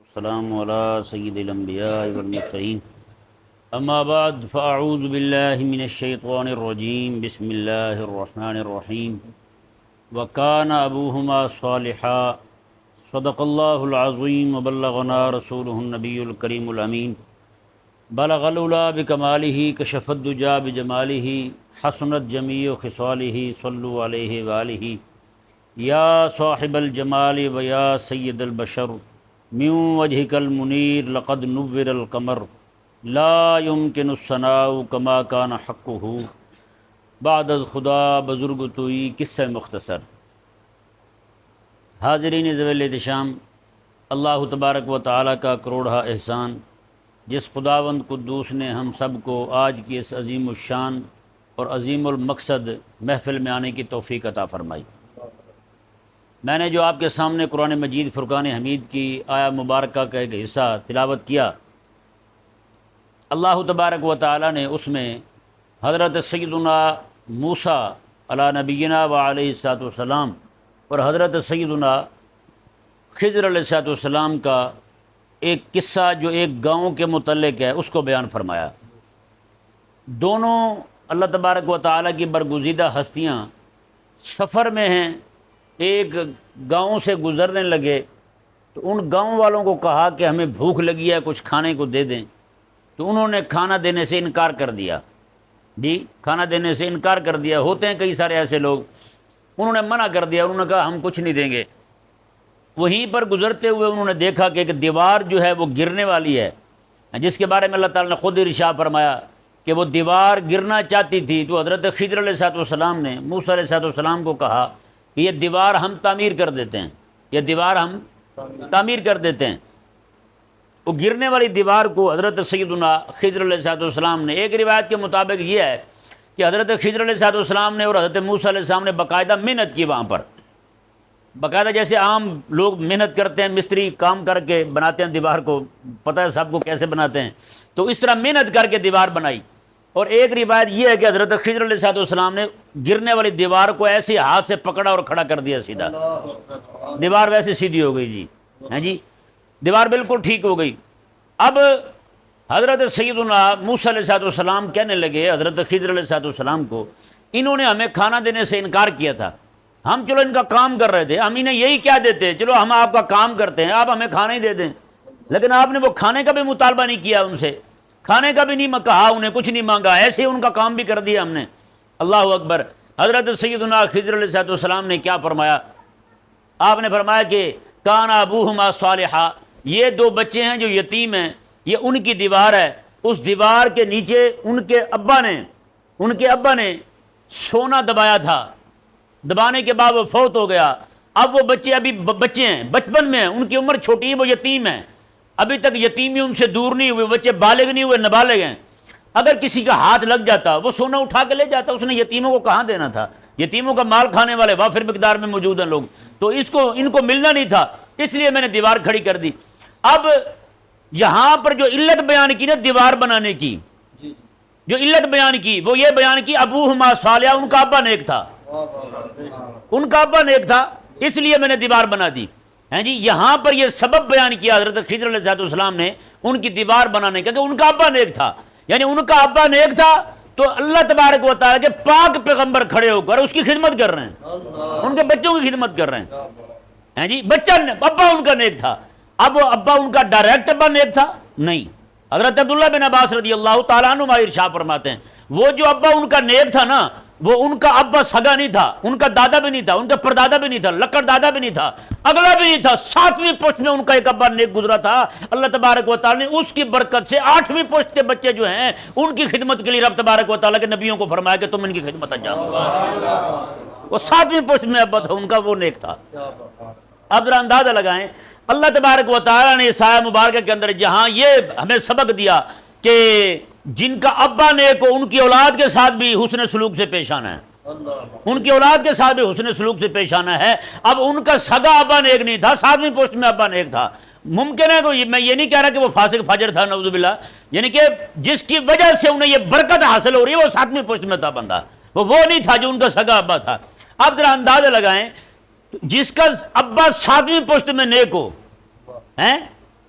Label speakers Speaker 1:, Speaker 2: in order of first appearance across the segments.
Speaker 1: السلام علی سید الانبیاء والمرسلین اما بعد فاعوذ باللہ من الشیطان الرجیم بسم اللہ الرحمن الرحیم وکان ابوہما صالحا صدق اللہ العظیم وبلغنا رسولہ النبی الکریم الامین بلغ العلا بکمالہ کشف الدجا بجمالہ حسنت جمیع خصالہ صلوا علیہ وآلہ یا صاحب الجمال و یا سید البشر من وجهك المنیر لقد نور القمر لا يمكن الثناء كما كان حقه بعد از خدا بزرگ توئی قصہ مختصر۔ حاضرین ذویل احتشام، اللہ تبارک و تعالیٰ کا کروڑہ احسان جس خداوند قدوس نے ہم سب کو آج کی اس عظیم الشان اور عظیم المقصد محفل میں آنے کی توفیق عطا فرمائی۔ میں نے جو آپ کے سامنے قرآن مجید فرقان حمید کی آیا مبارکہ کا ایک حصہ تلاوت کیا، اللہ تبارک و تعالی نے اس میں حضرت سیدنا موسیٰ علی نبینا و علیہ الصلوۃ والسلام اور حضرت سیدنا خضر علیہ الصلوۃ والسلام کا ایک قصہ جو ایک گاؤں کے متعلق ہے اس کو بیان فرمایا۔ دونوں اللہ تبارک و تعالی کی برگزیدہ ہستیاں سفر میں ہیں، ایک گاؤں سے گزرنے لگے تو ان گاؤں والوں کو کہا کہ ہمیں بھوک لگی ہے، کچھ کھانے کو دے دیں، تو انہوں نے کھانا دینے سے انکار کر دیا۔ کھانا دینے سے انکار کر دیا۔ ہوتے ہیں کئی سارے ایسے لوگ، انہوں نے منع کر دیا، انہوں نے کہا ہم کچھ نہیں دیں گے۔ وہیں پر گزرتے ہوئے انہوں نے دیکھا کہ ایک دیوار جو ہے وہ گرنے والی ہے، جس کے بارے میں اللہ تعالیٰ نے خود ارشاد فرمایا کہ وہ دیوار گرنا چاہتی تھی، تو حضرت خضر علیہ الصلوۃ والسلام نے موسیٰ علیہ الصلوۃ والسلام کو کہا کہ یہ دیوار ہم تعمیر کر دیتے ہیں، یہ دیوار ہم تعمیر کر دیتے ہیں۔ وہ گرنے والی دیوار کو حضرت سیدنا خضر علیہ الصلوۃ والسلام نے، ایک روایت کے مطابق یہ ہے کہ حضرت خضر علیہ الصلوۃ والسلام نے اور حضرت موسیٰ علیہ السلام نے باقاعدہ محنت کی وہاں پر، باقاعدہ جیسے عام لوگ محنت کرتے ہیں، مستری کام کر کے بناتے ہیں دیوار کو، پتہ ہے سب کو کیسے بناتے ہیں، تو اس طرح محنت کر کے دیوار بنائی۔ اور ایک روایت یہ ہے کہ حضرت خضر علیہ الصلوۃ والسلام نے گرنے والی دیوار کو ایسے ہاتھ سے پکڑا اور کھڑا کر دیا سیدھا، دیوار ویسے سیدھی ہو گئی جی، دیوار بالکل ٹھیک ہو گئی۔ اب حضرت سیدنا موسیٰ علیہ الصلوۃ والسلام کہنے لگے حضرت خضر علیہ الصلوۃ والسلام کو، انہوں نے ہمیں کھانا دینے سے انکار کیا تھا، ہم چلو ان کا کام کر رہے تھے، ہم انہیں یہی کیا دیتے، چلو ہم آپ کا کام کرتے ہیں، آپ ہمیں کھانا ہی دے دیں، لیکن آپ نے وہ کھانے کا بھی مطالبہ نہیں کیا، ان سے کھانے کا بھی نہیں کہا، انہیں کچھ نہیں مانگا، ایسے ہی ان کا کام بھی کر دیا ہم نے۔ اللہ اکبر۔ حضرت سیدنا خضر علیہ الصلوۃ والسلام نے کیا فرمایا؟ آپ نے فرمایا کہ کان ابوہما صالحا، یہ دو بچے ہیں جو یتیم ہیں، یہ ان کی دیوار ہے، اس دیوار کے نیچے ان کے ابا نے سونا دبایا تھا، دبانے کے بعد وہ فوت ہو گیا۔ اب وہ بچے ابھی بچے ہیں، بچپن میں ہیں، ان کی عمر چھوٹی ہے، وہ یتیم ہیں، ابھی تک یتیمی ان سے دور نہیں ہوئے، بچے بالغ نہیں ہوئے، نابالغ ہیں۔ اگر کسی کا ہاتھ لگ جاتا وہ سونا اٹھا کے لے جاتا، اس نے یتیموں کو کہاں دینا تھا؟ یتیموں کا مال کھانے والے وافر مقدار میں موجود ہیں لوگ، تو ان کو ملنا نہیں تھا، اس لیے میں نے دیوار کھڑی کر دی۔ اب یہاں پر جو علت بیان کی نا دیوار بنانے کی، جو علت بیان کی وہ یہ بیان کی ابوہما صالحا، ان کا ابا نیک تھا، ان کا ابا نیک تھا، اس لیے میں نے دیوار بنا دی۔ یہاں پر یہ سبب بیان کیا حضرت خضر علیہ الصلوۃ والسلام نے ان کی دیوار بنانے کا کہ ان کا ابا نیک تھا، یعنی ان کا ابا نیک تھا تو اللہ تبارک و تعالیٰ کے پاک پیغمبر کھڑے ہو کر اس کی خدمت کر رہے ہیں، ان کے بچوں کی خدمت کر رہے ہیں۔ بچہ ابا ان کا نیک تھا۔ اب وہ ابا ان کا ڈائریکٹ ابا نیک تھا؟ نہیں۔ حضرت عبداللہ بن عباس رضی اللہ تعالیٰ عنہ ارشاد فرماتے ہیں وہ جو ابا ان کا نیک تھا نا، وہ ان کا ابا سگا نہیں تھا، ان کا دادا بھی نہیں تھا، ان کا پردادا بھی نہیں تھا، لکڑ دادا بھی نہیں تھا، اگلا بھی نہیں تھا، 7ویں پشت میں ان کا ایک ابا نیک گزرا تھا۔ اللہ تبارک و تعالیٰ نے اس کی برکت سے 8ویں پشت کے بچے جو ہیں ان کی خدمت کے لیے رب تبارک و تعالیٰ کے نبیوں کو فرمایا کہ تم ان کی خدمت انجام دو۔ وہ 7ویں پشت میں ابا تھا ان کا، وہ نیک تھا۔ اب ذرا اندازہ لگائیں، اللہ تبارک و تعالیٰ نے اس آیہ مبارکہ کے اندر جہاں یہ ہمیں سبق دیا کہ جن کا ابا نیک ہو ان کی اولاد کے ساتھ بھی حسن سلوک سے پیش آنا ہے، ان کی اولاد کے ساتھ بھی حسن سلوک سے پیش آنا ہے۔ اب ان کا سگا ابا نیک نہیں تھا، 7ویں پوسٹ میں ابا نیک تھا۔ ممکن ہے کہ میں یہ نہیں کہہ رہا کہ وہ فاسق فاجر تھا، نعوذ باللہ، یعنی کہ جس کی وجہ سے انہیں یہ برکت حاصل ہو رہی ہے وہ 7ویں پوسٹ میں تھا بندہ، وہ نہیں تھا جو ان کا سگا ابا تھا۔ اب ذرا اندازہ لگائیں، جس کا ابا 7ویں پوسٹ میں نیک ہو،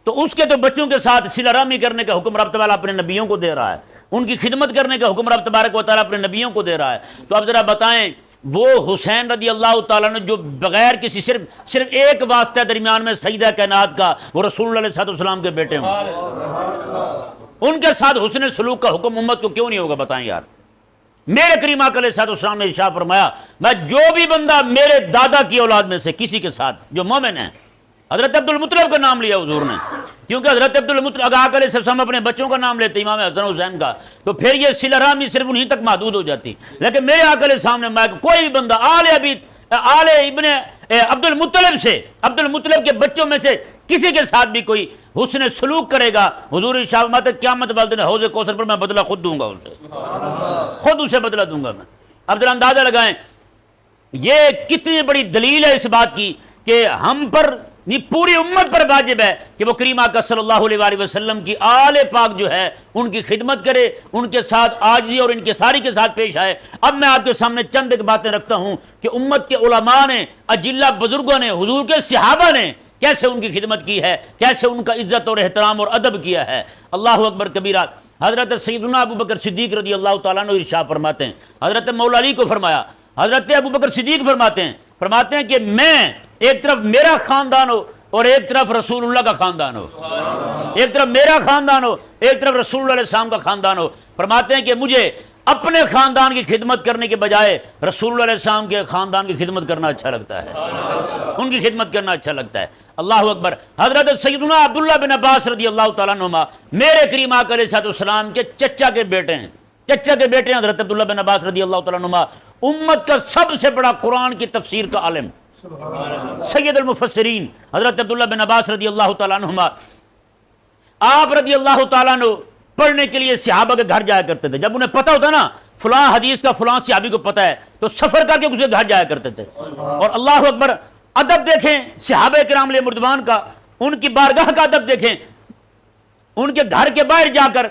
Speaker 1: تو اس کے تو بچوں کے ساتھ صلہ رحمی کرنے کا حکم رب تعالیٰ اپنے نبیوں کو دے رہا ہے، ان کی خدمت کرنے کا حکم رب تبارک و تعالیٰ اپنے نبیوں کو دے رہا ہے۔ تو اب ذرا بتائیں وہ حسین رضی اللہ تعالیٰ نے جو بغیر کسی صرف ایک واسطہ درمیان میں سیدہ کائنات کا، وہ رسول اللہ علیہ السلام کے بیٹے ہوں، ان کے ساتھ حسن سلوک کا حکم امت کو کیوں نہیں ہوگا؟ بتائیں یار۔ میرے کریم آقا علیہ السلام نے ارشاد فرمایا، میں جو بھی بندہ میرے دادا کی اولاد میں سے کسی کے ساتھ جو مومن ہے، حضرت عبد المطلب کا نام لیا حضور نے، کیونکہ حضرت عبد المطلب اگر آقا علیہ السلام اپنے بچوں کا نام لیتے امام حسن حسین کا تو پھر یہ صلہ رحمی صرف انہیں تک محدود ہو جاتی، لیکن میرے آقا علیہ السلام نے میں کوئی بھی بندہ آل ابن عبد المطلب سے، عبد المطلب کے بچوں میں سے کسی کے ساتھ بھی کوئی حسن سلوک کرے گا، حضور ارشاد فرماتے قیامت والے دن حوض کوثر پر میں بدلہ خود دوں گا، خود اسے بدلہ دوں گا میں۔ اب ذرا اندازہ لگائیں یہ کتنی بڑی دلیل ہے اس بات کی کہ ہم پر پوری امت پر واجب ہے کہ وہ کریم آقا صلی اللہ علیہ وآلہ وسلم کی آل پاک جو ہے ان کی خدمت کرے، ان کے ساتھ عاجزی اور انکساری کے ساتھ پیش آئے۔ اب میں آپ کے سامنے چند ایک باتیں رکھتا ہوں کہ امت کے علماء نے، اجلہ بزرگوں نے، حضور کے صحابہ نے کیسے ان کی خدمت کی ہے، کیسے ان کا عزت اور احترام اور ادب کیا ہے۔ اللہ اکبر کبیرہ۔ حضرت سیدنا ابو بکر صدیق رضی اللہ تعالیٰ عنہ ارشاد فرماتے ہیں، حضرت مولا علی کو فرمایا، حضرت ابو بکر صدیق فرماتے ہیں کہ میں ایک طرف میرا خاندان ہو اور ایک طرف رسول اللہ کا خاندان ہو، ایک طرف میرا خاندان ہو ایک طرف رسول اللہ علیہ السلام کا خاندان ہو۔ فرماتے ہیں کہ مجھے اپنے خاندان کی خدمت کرنے کے بجائے رسول اللہ علیہ السلام کے خاندان کی خدمت کرنا اچھا لگتا ہے، ان کی خدمت کرنا اچھا لگتا ہے۔ اللہ اکبر۔ حضرت سیدنا عبداللہ بن عباس رضی اللہ تعالیٰ عنہما میرے کریم آقا علیہ السلام کے چچا کے بیٹے ہیں، چچا کے بیٹے ہیں حضرت عبداللہ بن عباس رضی اللہ تعالیٰ عنہما، امت کا سب سے بڑا قرآن کی تفسیر کا عالم، سید المفسرین حضرت عبداللہ بن عباس رضی اللہ تعالیٰ عنہما۔ آپ رضی اللہ تعالیٰ عنہ پڑھنے کے لیے صحابہ کے گھر جایا کرتے تھے، جب انہیں پتہ ہوتا نا فلاں حدیث کا فلاں صحابی کو پتہ ہے تو سفر کر کے اس کے گھر جایا کرتے تھے۔ اور اللہ اکبر، ادب دیکھیں صحابہ کرام علیہ مردوان کا، ان کی بارگاہ کا ادب دیکھیں، ان کے گھر کے باہر جا کر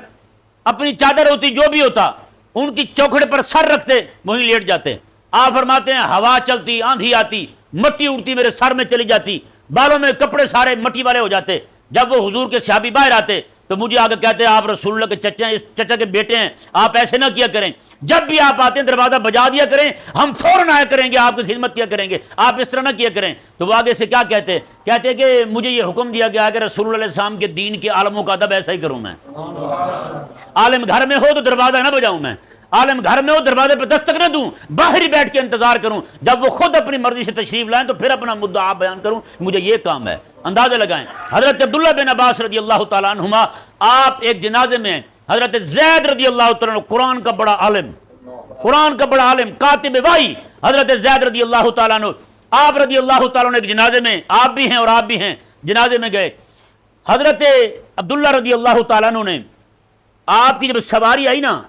Speaker 1: اپنی چادر ہوتی جو بھی ہوتا ان کی چوکھڑے پر سر رکھتے وہیں لیٹ جاتے۔ آپ فرماتے ہیں ہوا چلتی، آندھی آتی، مٹی اڑتی میرے سر میں چلی جاتی، بالوں میں کپڑے سارے مٹی والے ہو جاتے۔ جب وہ حضور کے صحابی باہر آتے تو مجھے آگے کہتے ہیں آپ رسول اللہ کے چچا ہیں، اس چچا کے بیٹے ہیں، آپ ایسے نہ کیا کریں، جب بھی آپ آتے ہیں دروازہ بجا دیا کریں، ہم فوراً آیا کریں گے، آپ کی خدمت کیا کریں گے، آپ اس طرح نہ کیا کریں۔ تو وہ آگے سے کیا کہتے ہیں کہ مجھے یہ حکم دیا گیا کہ رسول اللہ علیہ السلام کے دین کے عالموں کا ادب ایسا ہی کروں میں، عالم گھر میں ہو تو دروازہ نہ بجاؤں میں، عالم گھر میں ہو دروازے پہ دستک نہ دوں، باہر ہی بیٹھ کے انتظار کروں، جب وہ خود اپنی مرضی سے تشریف لائیں تو پھر اپنا مدعا بیان کروں، مجھے یہ کام ہے۔ اندازہ لگائیں حضرت عبداللہ بن عباس رضی اللہ تعالیٰ عنہما، آپ ایک جنازے میں ہیں، حضرت زید رضی اللہ تعالیٰ عنہ قرآن کا بڑا عالم، قرآن کا بڑا عالم، کاتب وحی حضرت زید رضی اللہ تعالیٰ عنہ، آپ رضی اللہ تعالیٰ عنہ ایک جنازے میں، آپ بھی ہیں اور آپ بھی ہیں، جنازے میں گئے۔ حضرت عبداللہ رضی اللہ تعالیٰ عنہ نے، آپ کی جب سواری آئی نا،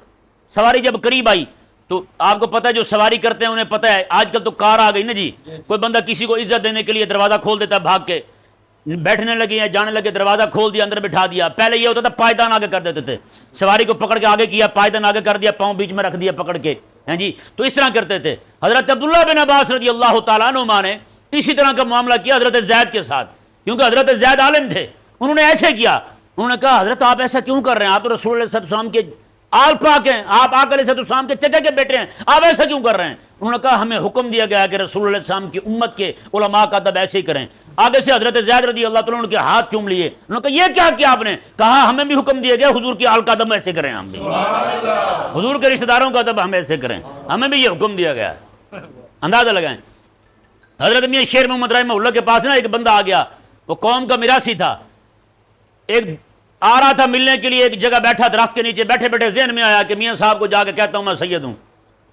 Speaker 1: سواری جب قریب آئی تو آپ کو پتہ ہے جو سواری کرتے ہیں انہیں پتہ ہے، آج کل تو کار آ گئی نا جی، کوئی بندہ کسی کو عزت دینے کے لیے دروازہ کھول دیتا ہے، بھاگ کے بیٹھنے لگے یا جانے لگے دروازہ کھول دیا، اندر بٹھا دیا۔ پہلے یہ ہوتا تھا پائیدان آگے کر دیتے تھے، سواری کو پکڑ کے آگے کیا، پائیدان آگے کر دیا، پاؤں بیچ میں رکھ دیا پکڑ کے، ہیں جی، تو اس طرح کرتے تھے۔ حضرت عبداللہ بن عباس رضی اللہ تعالیٰ عنہ نے اسی طرح کا معاملہ کیا حضرت زید کے ساتھ، کیونکہ حضرت زید عالم تھے، انہوں نے ایسے کیا، انہوں نے کہا حضرت آپ ایسا کیوں کر رہے ہیں، آپ تو رسول اللہ صلی اللہ علیہ وسلم کے آل پاک ہیں، آپ آقا علیہ السلام کے چچا کے بیٹے ہیں، آپ ایسا کیوں کر رہے ہیں؟ انہوں نے کہا ہمیں حکم دیا گیا کہ رسول اللہ علیہ وسلم کی امت کے علماء کا ادب ایسے ہی کریں۔ آگے سے حضرت زید رضی اللہ تعالیٰ عنہ کے ہاتھ چوم لیے، انہوں نے کہا یہ کیا کیا آپ نے؟ کہا ہمیں بھی حکم دیا گیا حضور کی آل کا ادب ایسے کریں، ہم بھی حضور کے رشتہ داروں کا ادب ہم ایسے کریں، ہمیں بھی یہ حکم دیا گیا۔ اندازہ لگائیں حضرت میاں شیر محمد رحمہ اللہ کے پاس نا ایک بندہ آ گیا، وہ قوم کا میراثی تھا، ایک آ رہا تھا ملنے کے لیے، ایک جگہ بیٹھا درخت کے نیچے، بیٹھے بیٹھے ذہن میں آیا کہ میاں صاحب کو جا کے کہتا ہوں میں سید ہوں،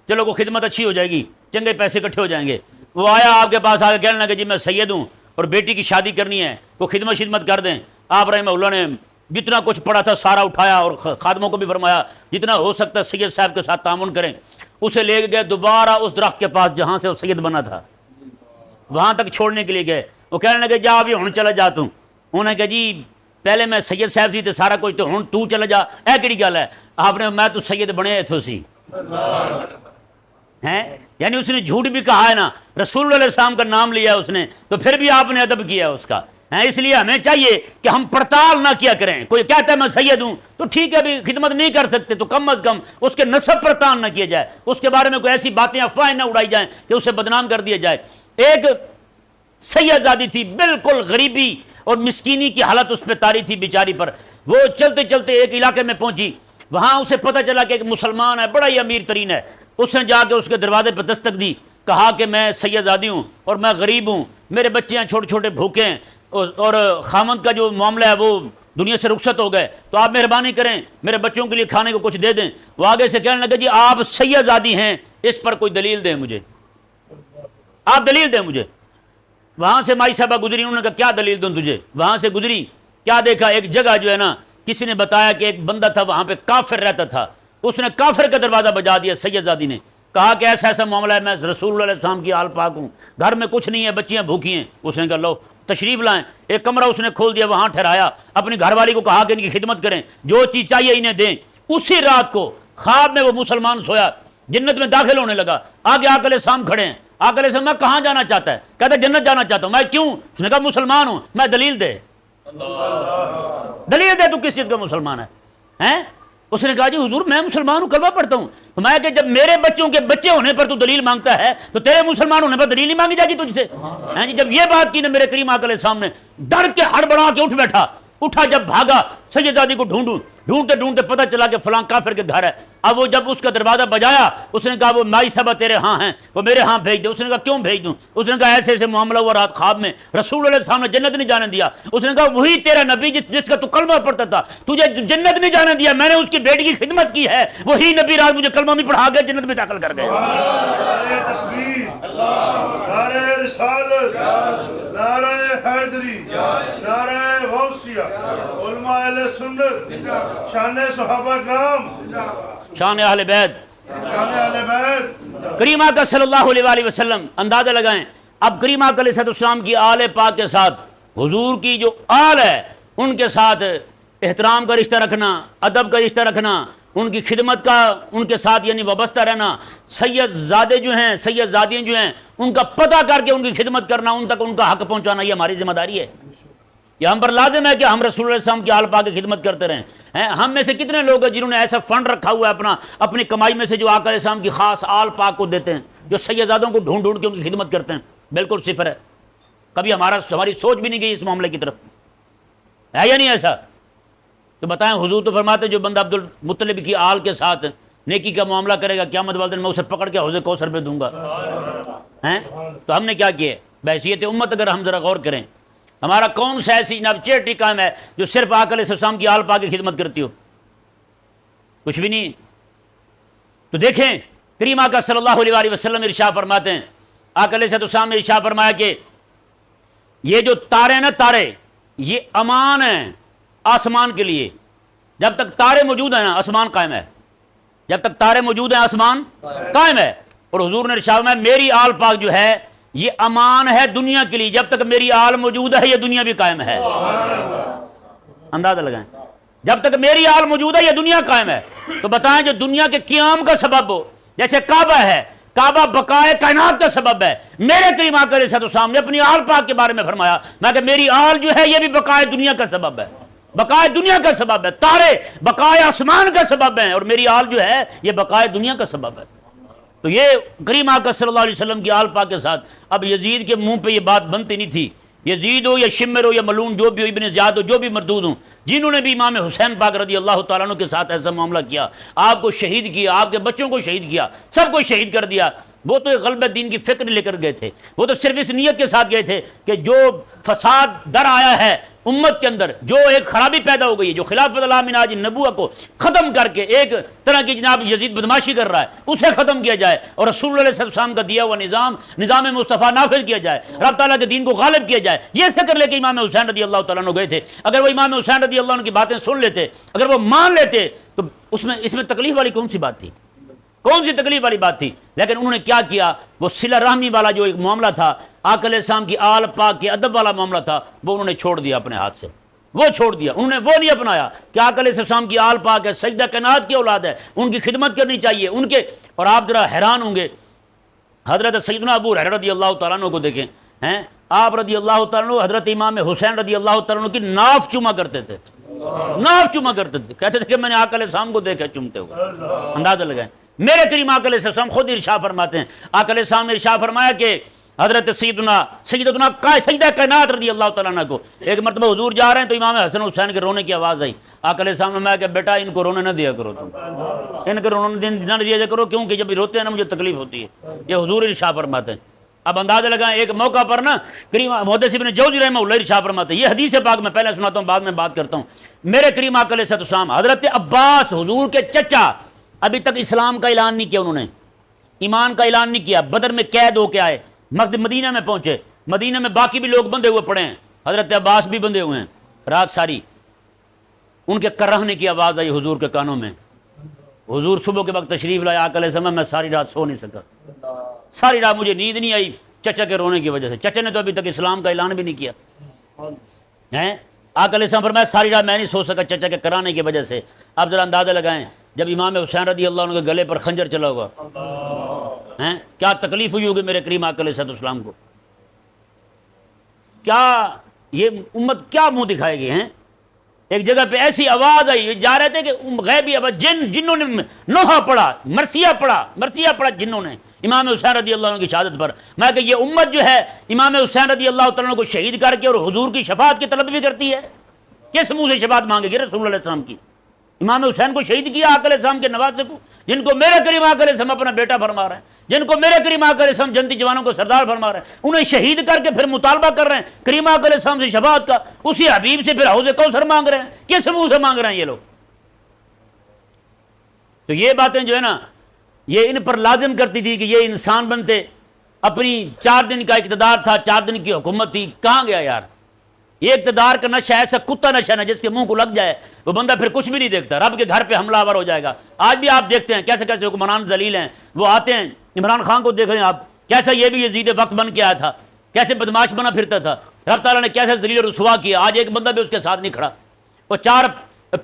Speaker 1: چلو کو خدمت اچھی ہو جائے گی، چنگے پیسے اکٹھے ہو جائیں گے۔ وہ آیا آپ کے پاس آ کے کہنے لگا جی میں سید ہوں اور بیٹی کی شادی کرنی ہے، وہ خدمت کر دیں۔ آپ رحمہ اللہ نے جتنا کچھ پڑا تھا سارا اٹھایا اور خادموں کو بھی فرمایا جتنا ہو سکتا ہے سید صاحب کے ساتھ تعاون کریں۔ اسے لے گئے دوبارہ اس درخت کے پاس جہاں سے وہ سید بنا تھا، وہاں تک چھوڑنے کے لیے گئے۔ وہ کہنے لگے جا ابھی ہوں چلا جا، تم انہوں نے کہا جی پہلے میں سید صاحب سی تے سارا کچھ تو ہوں تو چلا جا، اے کیڑی گل ہے؟ آپ نے میں تو سید بنے اتھو سی ہیں، یعنی اس نے جھوٹ بھی کہا ہے نا، رسول اللہ علیہ السلام کا نام لیا اس نے، تو پھر بھی آپ نے ادب کیا اس کا۔ اس لیے ہمیں چاہیے کہ ہم پڑتال نہ کیا کریں. کوئی کہتا ہے میں سید ہوں تو ٹھیک ہے، ابھی خدمت نہیں کر سکتے تو کم از کم اس کے نسب پڑتال نہ کیا جائے، اس کے بارے میں کوئی ایسی باتیں افواہیں نہ اڑائی جائیں کہ اسے بدنام کر دیا جائے. ایک سید زادی تھی، بالکل غریبی اور مسکینی کی حالت اس پہ طاری تھی بیچاری پر. وہ چلتے چلتے ایک علاقے میں پہنچی، وہاں اسے پتہ چلا کہ ایک مسلمان ہے، بڑا ہی امیر ترین ہے. اس نے جا کے اس کے دروازے پہ دستک دی، کہا کہ میں سید زادی ہوں اور میں غریب ہوں، میرے بچے ہیں چھوٹے چھوٹے بھوکے ہیں، اور خامند کا جو معاملہ ہے وہ دنیا سے رخصت ہو گئے، تو آپ مہربانی کریں میرے بچوں کے لیے کھانے کو کچھ دے دیں. وہ آگے سے کہنے لگے جی آپ سید زادی ہیں، اس پر کوئی دلیل دیں مجھے، آپ دلیل دیں مجھے. وہاں سے مائی صاحبہ گزری، انہوں نے کہا کیا دلیل دوں تجھے. وہاں سے گزری، کیا دیکھا، ایک جگہ جو ہے نا، کسی نے بتایا کہ ایک بندہ تھا وہاں پہ کافر رہتا تھا، اس نے کافر کا دروازہ بجا دیا. سید زادی نے کہا کہ ایسا ایسا معاملہ ہے، میں رسول اللہ علیہ السلام کی آل پاک ہوں، گھر میں کچھ نہیں ہے، بچیاں بھوکی ہیں. اس نے کہا لو تشریف لائیں. ایک کمرہ اس نے کھول دیا، وہاں ٹھہرایا، اپنی گھر والی کو کہا کہ ان کی خدمت کریں، جو چیز چاہیے انہیں دیں. اسی رات کو خواب میں وہ مسلمان سویا، جنت میں داخل ہونے لگا. آگے آقا علیہ السلام کھڑے ہیں. آقا علیہ السلام میں کہاں جانا چاہتا ہے؟ کہتا ہے جنت جانا چاہتا ہوں. میں کیوں؟ اس نے کہا مسلمان ہوں. میں دلیل دے، دلیل دے تو کس چیز کا مسلمان ہے؟ اس نے کہا جی حضور میں مسلمان ہوں، کلمہ پڑھتا ہوں. تو میں کہ جب میرے بچوں کے بچے ہونے پر تو دلیل مانگتا ہے تو تیرے مسلمان ہونے پر دلیل نہیں مانگی جائے گی تجھ سے؟ جی جب یہ بات کی نا میرے کریم آقا علیہ السلام نے ڈر کے ہڑبڑا کے اٹھ بیٹھا. اٹھا جب بھاگا، سید زادی کو ڈھونڈتے ڈھونڈتے پتہ چلا کہ فلاں کافر کے گھر ہے. اب وہ جب اس کا دروازہ بجایا، اس نے کہا وہ مائی صاحبہ تیرے ہاں ہیں، وہ میرے ہاں بھیج دے. اس نے کہا کیوں بھیج دوں؟ اس نے کہا ایسے ایسے معاملہ ہوا رات خواب میں، رسول اللہ علیہ السلام نے جنت نہیں جانے دیا. اس نے کہا وہی تیرا نبی جس کا تو کلمہ پڑھتا تھا، تجھے جنت نہیں جانے دیا، میں نے اس کی بیٹی کی خدمت کی ہے، وہی نبی رات مجھے کلمہ بھی پڑھا گئے، جنت میں داخل کر گئے.
Speaker 2: نعرہ رسالت، نعرہ حیدری، نعرہ غوثیہ، علماء اہل سنت، شان صحابہ کرام،
Speaker 1: شان اہل بیت،
Speaker 2: شان اہل بیت.
Speaker 1: کریم آقا صلی اللہ علیہ وآلہ وسلم اندازہ لگائیں. اب کریم آقا علیہ السلام کی آل پاک کے ساتھ حضور کی جو آل ہے ان کے ساتھ احترام کا رشتہ رکھنا، ادب کا رشتہ رکھنا، ان کی خدمت کا ان کے ساتھ یعنی وابستہ رہنا، سید زادے جو ہیں، سید زادیاں جو ہیں، ان کا پتہ کر کے ان کی خدمت کرنا، ان تک ان کا حق پہنچانا، یہ ہماری ذمہ داری ہے. یہ ہم پر لازم ہے کہ ہم رسول اللہ علیہ السلام کی آل پاک کی خدمت کرتے رہیں. ہم میں سے کتنے لوگ ہیں جنہوں نے ایسا فنڈ رکھا ہوا ہے اپنی کمائی میں سے جو آقا علیہ السلام کی خاص آل پاک کو دیتے ہیں، جو سیدزادوں کو ڈھونڈ ڈھونڈ کے ان کی خدمت کرتے ہیں؟ بالکل صفر ہے. کبھی ہماری سوچ بھی نہیں گئی اس معاملے کی طرف، ہے یا نہیں ایسا؟ تو بتائیں، حضور تو فرماتے جو بندہ عبد المطلب کی آل کے ساتھ نیکی کا معاملہ کرے گا قیامت والے دن میں اسے پکڑ کے حوض کوثر پہ دوں گا. تو ہم نے کیا کیا ہے بحیثیت امت؟ اگر ہم ذرا غور کریں، ہمارا کون سا ایسی جناب چیریٹی کام ہے جو صرف آقا علیہ السلام کی آل پاک کی خدمت کرتی ہو؟ کچھ بھی نہیں. تو دیکھیں کریم آقا صلی اللہ علیہ وآلہ وسلم ارشاد فرماتے ہیں، آقا علیہ السلام نے ارشاد فرمایا کہ یہ جو تارے ہیں نا، تارے یہ امان ہیں آسمان کے لیے. جب تک تارے موجود ہیں نا آسمان قائم ہے، جب تک تارے موجود ہیں آسمان قائم ہے. اور حضور نے ارشاد فرمایا میری آل پاک جو ہے یہ امان ہے دنیا کے لیے، جب تک میری آل موجود ہے یہ دنیا بھی قائم ہے. اندازہ لگائیں، جب تک میری آل موجود ہے یہ دنیا قائم ہے. تو بتائیں جو دنیا کے قیام کا سبب ہو، جیسے کعبہ ہے، کعبہ بقائے کائنات کا سبب ہے. میرے کریم آقا علیہ السلام نے اپنی آل پاک کے بارے میں فرمایا میں کہ میری آل جو ہے یہ بھی بقائے دنیا کا سبب ہے، بقائے دنیا کا سبب ہے. تارے بقائے آسمان کا سبب ہیں اور میری آل جو ہے یہ بقائے دنیا کا سبب ہے. تو یہ کریم آقا صلی اللہ علیہ وسلم کی آل پاک کے ساتھ. اب یزید کے منہ پہ یہ بات بنتی نہیں تھی. یزید ہو یا شمر ہو یا ملون جو بھی ہو، ابن زیاد ہو، جو بھی مردود ہوں، جنہوں نے بھی امام حسین پاک رضی اللہ تعالیٰ عنہ کے ساتھ ایسا معاملہ کیا، آپ کو شہید کیا، آپ کے بچوں کو شہید کیا، سب کو شہید کر دیا، وہ تو ایک غلبہ دین کی فکر لے کر گئے تھے. وہ تو صرف اس نیت کے ساتھ گئے تھے کہ جو فساد در آیا ہے امت کے اندر، جو ایک خرابی پیدا ہو گئی ہے، جو خلافت اللہ مناج نبوہ کو ختم کر کے ایک طرح کی جناب یزید بدماشی کر رہا ہے، اسے ختم کیا جائے اور رسول اللہ علیہ السلام کا دیا ہوا نظام مصطفیٰ نافذ کیا جائے، رب تعالیٰ کے دین کو غالب کیا جائے. یہ فکر لے کے امام حسین رضی اللہ تعالیٰ عنہ گئے تھے. اگر وہ امام حسین رضی اللہ عنہ کی باتیں سن لیتے، اگر وہ مان لیتے تو اس میں تکلیف والی کون سی بات تھی؟ کون سی تکلیف والی بات تھی؟ لیکن انہوں نے کیا کیا؟ وہ صلہ رحمی والا جو ایک معاملہ تھا، آقا علیہ السلام کی آل پاک کے ادب والا معاملہ تھا، وہ انہوں نے چھوڑ دیا اپنے ہاتھ سے. وہ چھوڑ دیا، انہوں نے وہ نہیں اپنایا کہ آقا علیہ السلام کی آل پاک ہے، سجدہ کائنات کی اولاد ہے، ان کی خدمت کرنی چاہیے ان کے. اور آپ ذرا حیران ہوں گے، حضرت سیدنا ابو ہریرہ رضی اللہ تعالیٰ عنہ کو دیکھیں، آپ رضی اللہ تعالیٰ عنہ حضرت امام حسین رضی اللہ تعالیٰ عنہ کی ناف چوما کرتے تھے، ناف چوما کرتے تھے، کہتے تھے کہ میں نے آقا علیہ السلام کو دیکھا چومتے ہوئے۔ اندازہ لگائیں، میرے کریم آقا علیہ السلام خود ارشاد فرماتے ہیں، آقا علیہ السلام نے ارشاد فرمایا کہ حضرت سیدتنا سیدہ کائنات رضی اللہ تعالیٰ عنہ کو ایک مرتبہ حضور جا رہے ہیں تو امام حسن حسین کے رونے کی آواز آئی، آقا علیہ السلام نے فرمایا کہ بیٹا ان کو رونے نہ دیا کرو، تم ان کو رونے نہ دیا کرو، کیونکہ جب روتے ہیں نا مجھے تکلیف ہوتی ہے، یہ حضور ارشاد فرماتے ہیں۔ اب اندازہ لگائیں، ایک موقع پر نا کریم محدث ابن جوزی رحمہ اللہ ارشاد فرماتے ہیں، یہ حدیث پاک میں پہلے سناتا ہوں بعد میں بات کرتا ہوں، میرے کریم آقا علیہ السلام حضرت عباس حضور کے چچا ابھی تک اسلام کا اعلان نہیں کیا، انہوں نے ایمان کا اعلان نہیں کیا، بدر میں قید ہو کے آئے، مدینہ میں پہنچے، مدینہ میں باقی بھی لوگ بندھے ہوئے پڑے ہیں، حضرت عباس بھی بندھے ہوئے ہیں، رات ساری ان کے کرہنے کی آواز آئی حضور کے کانوں میں، حضور صبح کے وقت تشریف لائے، آقا علیہ السلام میں ساری رات سو نہیں سکا، ساری رات مجھے نیند نہیں آئی چچا کے رونے کی وجہ سے، چچا نے تو ابھی تک اسلام کا اعلان بھی نہیں کیا ہے، آقا علیہ السلام فرمایا ساری رات میں نہیں سو سکا چچا کے کرانے کی وجہ سے۔ اب ذرا اندازہ لگائیں، جب امام حسین رضی اللہ عنہ کے گلے پر خنجر چلا ہوا ہیں، کیا تکلیف ہوئی ہوگی میرے کریم آقا علیہ السلام کو، کیا یہ امت کیا منہ دکھائے گی ہیں؟ ایک جگہ پہ ایسی آواز آئی، جا رہے تھے کہ غیبی آواز، جنوں نے نوحہ پڑھا، مرثیہ پڑھا جنوں نے امام حسین رضی اللہ عنہ کی شہادت پر، میں کہ یہ امت جو ہے امام حسین رضی اللہ تعالیٰ عنہ کو شہید کر کے اور حضور کی شفاعت کی طلب بھی کرتی ہے، کس منہ سے شفاعت مانگے گی رسول اللہ علیہ السلام کی؟ امام حسین کو شہید کیا آقا علیہ السلام کے نواسے کو، جن کو میرے کریم آقا علیہ السلام اپنا بیٹا فرما رہے ہیں، جن کو میرے کریم آقا علیہ السلام جنتی جوانوں کو سردار فرما رہے ہیں، انہیں شہید کر کے پھر مطالبہ کر رہے ہیں کریم آقا علیہ السلام سے شفاعت کا، اسی حبیب سے پھر حوض کوثر مانگ رہے ہیں، کس منہ سے مانگ رہے ہیں یہ لوگ؟ تو یہ باتیں جو ہے نا یہ ان پر لازم کرتی تھی کہ یہ انسان بنتے، اپنی 4 دن کا اقتدار تھا، 4 دن کی حکومت تھی، کہاں گیا یار؟ یہ اقتدار کا نشہ ایسا کتا نشہ نہ جس کے منہ کو لگ جائے وہ بندہ پھر کچھ بھی نہیں دیکھتا، رب کے گھر پہ حملہ آور ہو جائے گا۔ آج بھی آپ دیکھتے ہیں کیسے کیسے حکمران ذلیل ہیں، وہ آتے ہیں، عمران خان کو دیکھ رہے ہیں آپ، کیسا یہ بھی یزید وقت بن کے آیا تھا، کیسے بدماش بنا پھرتا تھا، رب تعالیٰ نے کیسے ذلیل و رسوا کیا، آج ایک بندہ بھی اس کے ساتھ نہیں کھڑا، وہ 4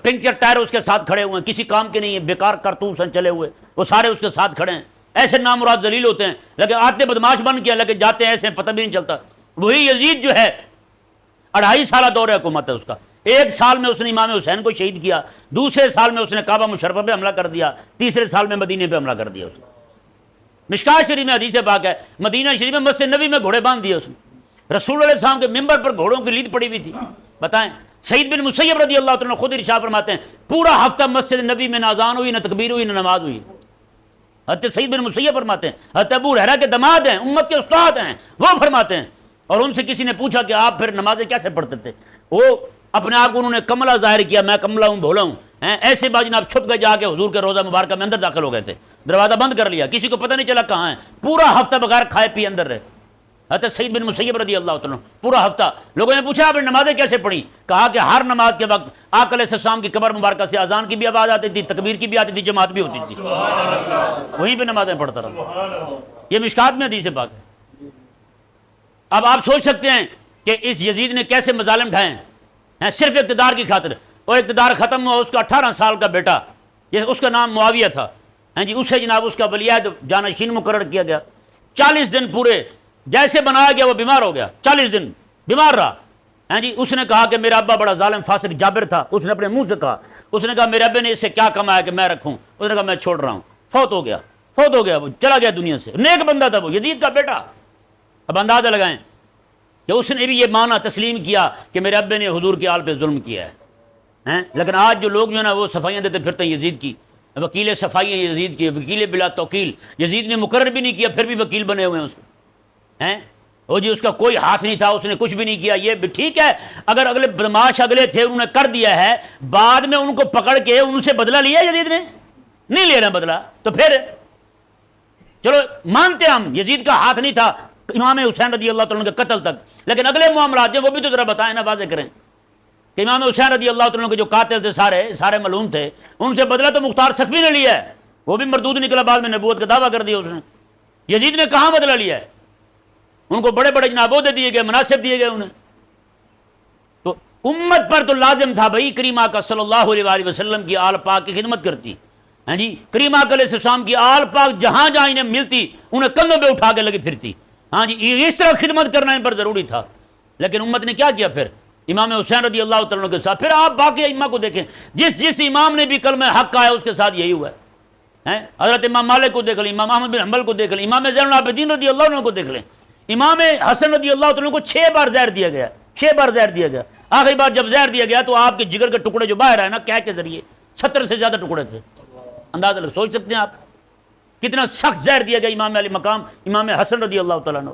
Speaker 1: پنکچر ٹائر اس کے ساتھ کھڑے ہوئے ہیں، کسی کام کے نہیں ہیں، بیکار کارتوس ہیں چلے ہوئے، وہ سارے اس کے ساتھ کھڑے ہیں، ایسے نامراد ذلیل ہوتے ہیں، لیکن آتے بدماش بن کے لیکن جاتے ہیں ایسے پتہ بھی نہیں چلتا۔ وہی یزید جو ہے 2.5 سالہ دور حکومت ہے اس کا، 1 سال میں اس نے امام حسین کو شہید کیا، دوسرے سال میں اس نے کعبہ مشرفہ پہ حملہ کر دیا، تیسرے سال میں مدینے پہ حملہ کر دیا اس نے۔ مشکات شریف میں حدیث پاک ہے، مدینہ شریف میں مسجد نبی میں گھوڑے باندھ دیے اس نے، رسول اللہ علیہ السلام کے ممبر پر گھوڑوں کی لید پڑی ہوئی تھی۔ بتائیں، سعید بن مسیب رضی اللہ عنہ خود ارشاد فرماتے ہیں پورا ہفتہ مسجد نبی میں نہ اذان ہوئی، نہ تکبیر ہوئی، نہ نماز ہوئی۔ حضرت سعید بن مسیب فرماتے ہیں، حضرت ابو ہریرہ کے دماد ہیں، امت کے استاد ہیں، وہ فرماتے ہیں، اور ان سے کسی نے پوچھا کہ آپ پھر نمازیں کیسے پڑھتے تھے؟ وہ اپنے آپ کو انہوں نے کملہ ظاہر کیا، میں کملہ ہوں، بھولا ہوں، ایسے بات جناب چھپ کے جا کے حضور کے روضہ مبارکہ میں اندر داخل ہو گئے تھے، دروازہ بند کر لیا، کسی کو پتہ نہیں چلا کہاں ہیں، پورا ہفتہ بغیر کھائے پیے اندر رہے۔ حضرت سعید بن مسیب رضی اللہ عنہ پورا ہفتہ، لوگوں نے پوچھا آپ نے نمازیں کیسے پڑھی؟ کہا کہ ہر نماز کے وقت آقا علیہ السلام کی قبر مبارکہ سے اذان کی بھی آواز آتی تھی، تکبیر کی بھی آتی تھی، جماعت بھی ہوتی تھی، وہیں پہ نمازیں پڑھتا رہا۔ یہ مشکات میں حدیث پاک ہے۔ اب آپ سوچ سکتے ہیں کہ اس یزید نے کیسے مظالم ڈھائے ہیں صرف اقتدار کی خاطر، اور اقتدار ختم ہوا، اس کا 18 سال کا بیٹا، اس کا نام معاویہ تھا، جی اسے جناب اس کا ولیعہد جانشین مقرر کیا گیا، 40 دن پورے جیسے بنایا گیا وہ بیمار ہو گیا، 40 دن بیمار رہا، جی اس نے کہا کہ میرا ابا بڑا ظالم فاسق جابر تھا، اس نے اپنے منہ سے کہا، اس نے کہا میرے ابے نے اس سے کیا کمایا کہ میں رکھوں، اس نے کہا میں چھوڑ رہا ہوں، فوت ہو گیا، وہ چلا گیا دنیا سے، نیک بندہ تھا وہ، یزید کا بیٹا۔ اب اندازہ لگائیں کہ اس نے بھی یہ مانا تسلیم کیا کہ میرے ابے نے حضور کے آل پہ ظلم کیا ہے، لیکن آج جو لوگ جو ہے نا وہ صفائیاں دیتے پھرتے ہیں یزید کی، وکیل صفائی ہیں یزید کی، وکیل بلا توکیل، یزید نے مقرر بھی نہیں کیا پھر بھی وکیل بنے ہوئے ہیں اس کے، وہ جی اس کا کوئی ہاتھ نہیں تھا، اس نے کچھ بھی نہیں کیا، یہ بھی ٹھیک ہے، اگر اگلے بدماش اگلے تھے انہوں نے کر دیا ہے، بعد میں ان کو پکڑ کے ان سے بدلہ لیا یزید نے؟ نہیں لے رہا بدلہ، تو پھر چلو مانتے ہم یزید کا ہاتھ نہیں تھا امام حسین رضی اللہ تعالیٰ کے قتل تک، لیکن اگلے معاملات ہیں وہ بھی تو ذرا بتائیں نا، واضح کریں کہ امام حسین رضی اللہ تعالیٰ کے جو قاتل تھے سارے ملعون تھے، ان سے بدلہ تو مختار سقفی نے لیا ہے، وہ بھی مردود نکلا، بعد میں نبوت کا دعویٰ کر دیا اس نے۔ یزید نے کہاں بدلہ لیا ہے؟ ان کو بڑے بڑے جناب عہدے دیے گئے، مناصب دیے گئے انہیں۔ تو امت پر تو لازم تھا بھائی کریم آقا صلی اللہ علیہ وسلم کی آل پاک کی خدمت کرتی، جی کریم آقا علیہ السلام کی آل پاک جہاں جہاں انہیں ملتی انہیں کندھوں پہ اٹھا کے لگی پھرتی، ہاں جی اس طرح خدمت کرنا ان پر ضروری تھا، لیکن امت نے کیا کیا پھر امام حسین رضی اللہ تعالیٰ عنہ کے ساتھ. پھر آپ باقی ائمہ کو دیکھیں، جس امام نے بھی کلمہ حق کہا ہے اس کے ساتھ یہی ہوا ہے. حضرت امام مالک کو دیکھ لیں، امام احمد بن حنبل کو دیکھ لیں، امام زین العابدین رضی اللہ عنہ کو دیکھ لیں. امام حسن رضی اللہ عنہ کو 6 بار زہر دیا گیا، 6 بار زہر دیا گیا. آخری بار جب زہر دیا گیا تو آپ کے جگر کے ٹکڑے جو باہر آئے نا کیا کے ذریعے 70 سے زیادہ ٹکڑے تھے. اندازہ لگ سوچ سکتے ہیں آپ کتنا سخت زہر دیا گیا امام علی مقام امام حسن رضی اللہ تعالیٰ عنہ.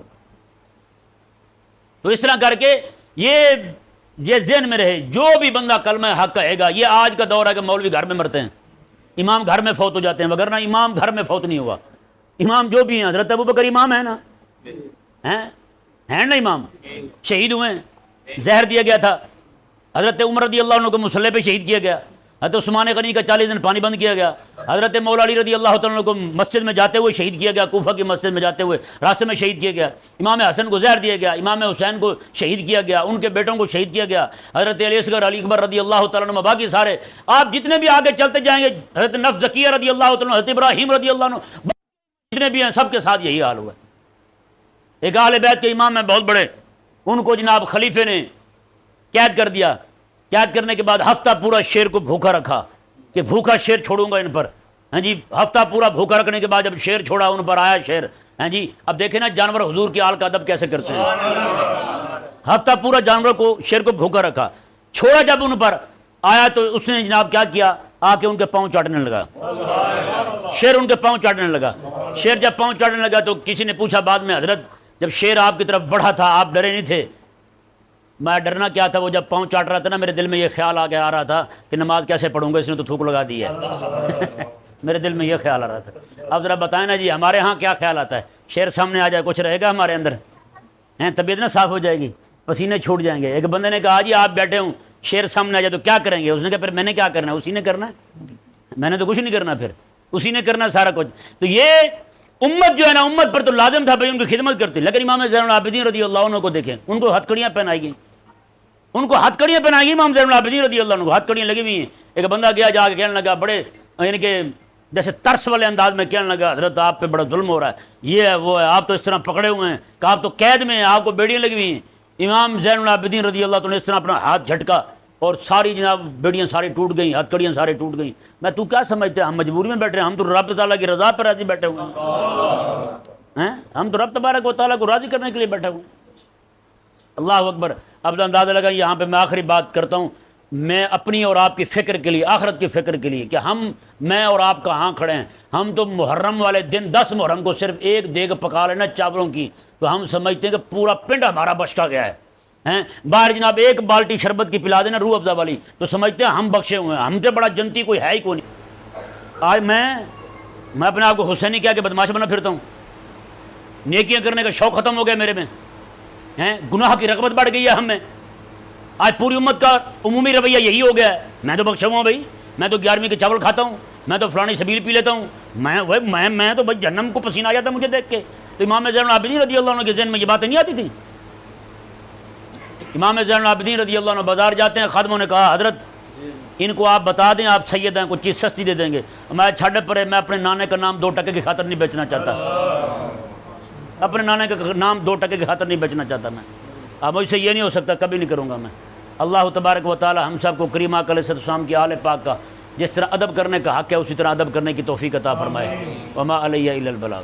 Speaker 1: تو اس طرح کر کے یہ ذہن میں رہے، جو بھی بندہ کلمہ حق کہے گا. یہ آج کا دور ہے کہ مولوی گھر میں مرتے ہیں، امام گھر میں فوت ہو جاتے ہیں، وگرنہ امام گھر میں فوت نہیں ہوا. امام جو بھی ہیں، حضرت ابوبکر امام ہے نا، ہیں نا امام، شہید ہوئے ہیں، زہر دیا گیا تھا. حضرت عمر رضی اللہ عنہ کو مصلی پہ شہید کیا گیا. حضرت عثمان غنی کا 40 دن پانی بند کیا گیا. حضرت مولا علی رضی اللہ تعالیٰ عنہ کو مسجد میں جاتے ہوئے شہید کیا گیا، کوفہ کی مسجد میں جاتے ہوئے راستے میں شہید کیا گیا. امام حسن کو زہر دیا گیا، امام حسین کو شہید کیا گیا، ان کے بیٹوں کو شہید کیا گیا. حضرت علی اصغر، علی اکبر رضی اللہ تعالیٰ عنہ، باقی سارے آپ جتنے بھی آگے چلتے جائیں گے، حضرت نفس زکیہ رضی اللہ تعالیٰ عنہ، حضرت ابراہیم رضی اللہ عنہ، جتنے بھی ہیں سب کے ساتھ یہی حال ہوا. ایک اہل بیت کے امام ہیں بہت بڑے، ان کو جناب خلیفے نے قید کر دیا. قید کرنے کے بعد ہفتہ پورا شیر کو بھوکا رکھا کہ بھوکا شیر چھوڑوں گا ان پر. ہاں جی ہفتہ پورا بھوکا رکھنے کے بعد جب شیر چھوڑا ان پر آیا شیر. ہاں جی اب دیکھیں نا جانور حضور کی آل کا ادب کیسے کرتے ہیں. ہفتہ پورا جانور کو شیر کو بھوکا رکھا، چھوڑا جب ان پر آیا تو اس نے جناب کیا کیا، آ کے ان کے پاؤں چاٹنے لگا. شیر ان کے پاؤں چاٹنے لگا. شیر جب پاؤں چاٹنے لگا تو کسی نے پوچھا بعد میں، حضرت جب شیر آپ کی طرف بڑھا تھا آپ ڈرے نہیں تھے؟ میں ڈرنا کیا تھا، وہ جب پاؤں چاٹ رہا تھا نا میرے دل میں یہ خیال آ رہا تھا کہ نماز کیسے پڑھوں گا، اس نے تو تھوک لگا دی ہے. میرے دل میں یہ خیال آ رہا تھا. اب ذرا بتائیں نا جی ہمارے ہاں کیا خیال آتا ہے؟ شیر سامنے آ جائے کچھ رہے گا ہمارے اندر؟ طبیعت نہ صاف ہو جائے گی، پسینے چھوٹ جائیں گے. ایک بندے نے کہا جی آپ بیٹھے ہوں شیر سامنے آ جائے تو کیا کریں گے؟ اس نے کہا پھر میں نے کیا کرنا ہے؟ اسی نے کرنا ہے، میں نے تو کچھ نہیں کرنا، پھر اسی نے کرنا سارا کچھ. تو یہ امت جو ہے نا، امت پر تو لازم تھا بھائی ان کی خدمت کرتی. لیکن امام زین العابدین رضی اللہ عنہ کو دیکھیں، ان کو ہتھ کڑیاں پہنائی گئیں، ان کو ہتھ کڑیاں پہنائی گئی. امام زین العابدین رضی اللہ عنہ کو ہتھ کڑیاں لگی ہوئی ہیں. ایک بندہ گیا جا کے کہنے لگا بڑے یعنی کہ جیسے ترس والے انداز میں کہنے لگا، حضرت آپ پہ بڑا ظلم ہو رہا ہے، یہ ہے وہ ہے، آپ تو اس طرح پکڑے ہوئے ہیں کہ آپ تو قید میں ہیں، آپ کو بیڑیاں لگی ہوئی ہیں. امام زین العابدین رضی اللہ عنہ نے اس طرح اپنا ہاتھ جھٹکا اور ساری جناب بیڑیاں ساری ٹوٹ گئیں، ہتھ کڑیاں ساری ٹوٹ گئیں. میں تو کیا سمجھتے ہیں ہم مجبوری میں بیٹھے ہیں؟ ہم تو رب تعالیٰ کی رضا پر راضی بیٹھے ہوئے ہیں. ہم تو رب تبارک و تعالیٰ کو راضی کرنے کے لیے بیٹھے ہوئے ہیں. اللہ اکبر. اب اندازہ لگا یہاں پہ میں آخری بات کرتا ہوں، میں اپنی اور آپ کی فکر کے لیے، آخرت کی فکر کے لیے، کہ میں اور آپ کہاں کھڑے ہیں. ہم تو محرم والے دن 10 محرم کو صرف ایک دیگ پکا لینا چاولوں کی تو ہم سمجھتے ہیں کہ پورا پنڈ ہمارا بچکا گیا ہے. باہر جناب ایک بالٹی شربت کی پلا دینا روح افزا والی تو سمجھتے ہیں ہم بخشے ہوئے ہیں، ہم سے بڑا جنتی کوئی ہے ہی کوئی نہیں. آج میں اپنے آپ کو حسینی کیا کہ بدماش بنا پھرتا ہوں. نیکیاں کرنے کا شوق ختم ہو گیا میرے میں، گناہ کی رغبت بڑھ گئی ہے ہم میں. آج پوری امت کا عمومی رویہ یہی ہو گیا ہے، میں تو بخشا ہوا ہوں بھائی، میں تو 11ویں کے چاول کھاتا ہوں، میں تو فلانی سبیل پی لیتا ہوں، میں تو بھائی جہنم کو پسینہ آ جاتا مجھے دیکھ کے. تو امام زین العابدین رضی اللہ عنہ کے ذہن میں یہ باتیں نہیں آتی تھیں. امام زین العابدین رضی اللہ عنہ بازار جاتے ہیں، خادموں نے کہا حضرت ان کو آپ بتا دیں آپ سید ہیں، کچھ چیز سستی دے دیں گے. میں چھاڑے پڑے، میں اپنے نانے کا نام 2 ٹکے کی خاطر نہیں بیچنا چاہتا، اپنے نانے کا نام 2 ٹکے کی خاطر نہیں بیچنا چاہتا میں. اب مجھ سے یہ نہیں ہو سکتا، کبھی نہیں کروں گا میں. اللہ تبارک و تعالی ہم سب کو کریم آقا علیہ السلام کی آل پاک کا جس طرح ادب کرنے کا حق ہے اسی طرح ادب کرنے کی توفیق عطا فرمائے. وما علیہ الا البلاغ.